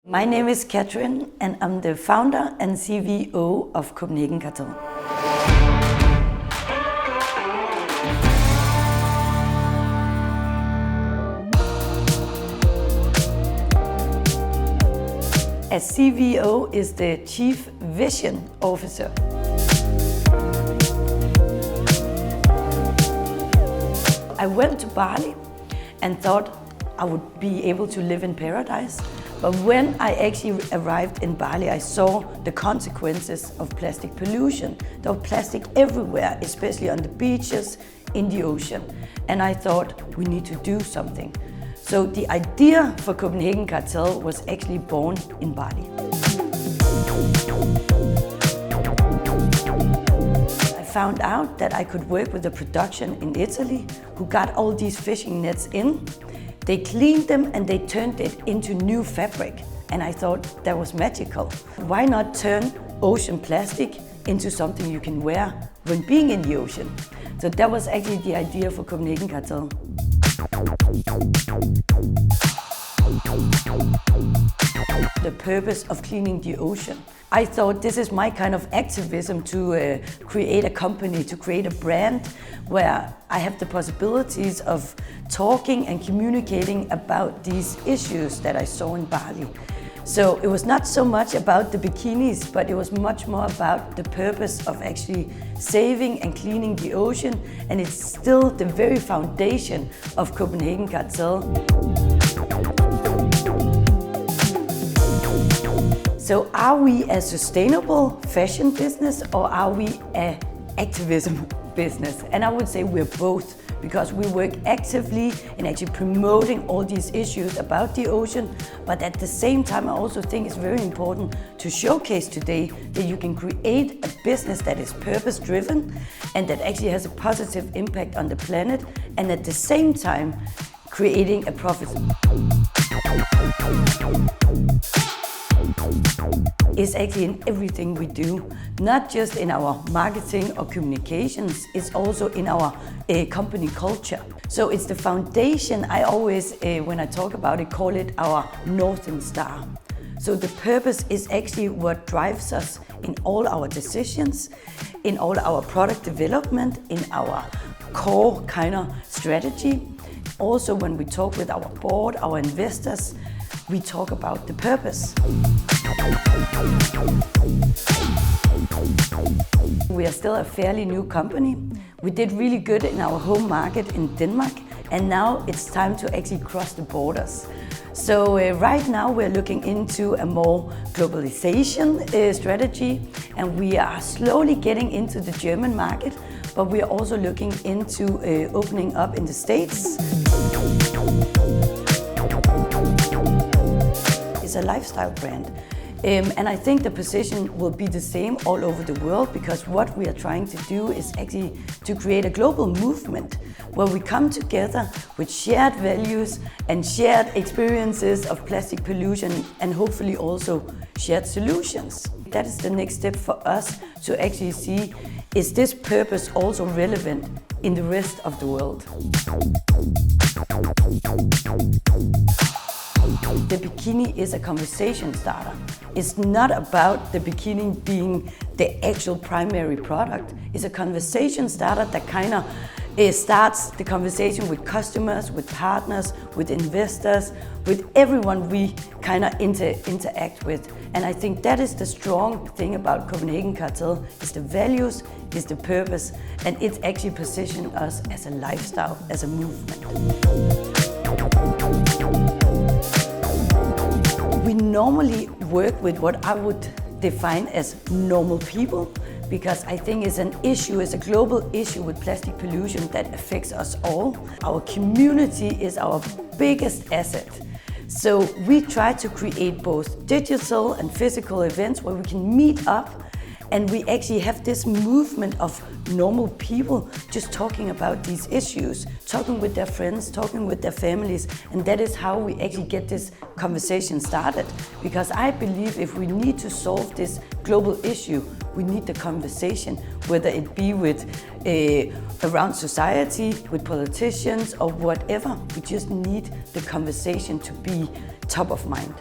My name is Katrine and I'm the founder and CVO of Copenhagen Cartel. A CVO is the Chief Vision Officer. I went to Bali and thought I would be able to live in paradise. But when I actually arrived in Bali, I saw the consequences of plastic pollution. There was plastic everywhere, especially on the beaches, in the ocean. And I thought, we need to do something. So the idea for Copenhagen Cartel was actually born in Bali. I found out that I could work with a production in Italy who got all these fishing nets in. They cleaned them and they turned it into new fabric. And I thought that was magical. Why not turn ocean plastic into something you can wear when being in the ocean? So that was actually the idea for Copenhagen Cartel. The purpose of cleaning the ocean. I thought this is my kind of activism to create a company, to create a brand where I have the possibilities of talking and communicating about these issues that I saw in Bali. So it was not so much about the bikinis, but it was much more about the purpose of actually saving and cleaning the ocean, and it's still the very foundation of Copenhagen Cartel. So are we a sustainable fashion business or are we an activism business? And I would say we're both, because we work actively in actually promoting all these issues about the ocean. But at the same time, I also think it's very important to showcase today that you can create a business that is purpose-driven and that actually has a positive impact on the planet, and at the same time creating a profit. It's actually in everything we do, not just in our marketing or communications, it's also in our company culture. So it's the foundation. I always, when I talk about it, call it our Northern Star. So the purpose is actually what drives us in all our decisions, in all our product development, in our core kind of strategy. Also when we talk with our board, our investors, we talk about the purpose. We are still a fairly new company. We did really good in our home market in Denmark, and now it's time to actually cross the borders. So right now we're looking into a more globalization strategy, and we are slowly getting into the German market, but we are also looking into opening up in the States. It's a lifestyle brand. And I think the position will be the same all over the world, because what we are trying to do is actually to create a global movement where we come together with shared values and shared experiences of plastic pollution, and hopefully also shared solutions. That is the next step for us to actually see, is this purpose also relevant in the rest of the world? The bikini is a conversation starter. It's not about the bikini being the actual primary product. It's a conversation starter that kind of starts the conversation with customers, with partners, with investors, with everyone we kind of interact with. And I think that is the strong thing about Copenhagen Cartel, is the values, is the purpose, and it's actually positioned us as a lifestyle, as a movement. We normally work with what I would define as normal people, because I think it's an issue, it's a global issue with plastic pollution that affects us all. Our community is our biggest asset. So we try to create both digital and physical events where we can meet up, and we actually have this movement of normal people just talking about these issues, talking with their friends, talking with their families, and that is how we actually get this conversation started. Because I believe if we need to solve this global issue, we need the conversation, whether it be with around society, with politicians or whatever. We just need the conversation to be top of mind.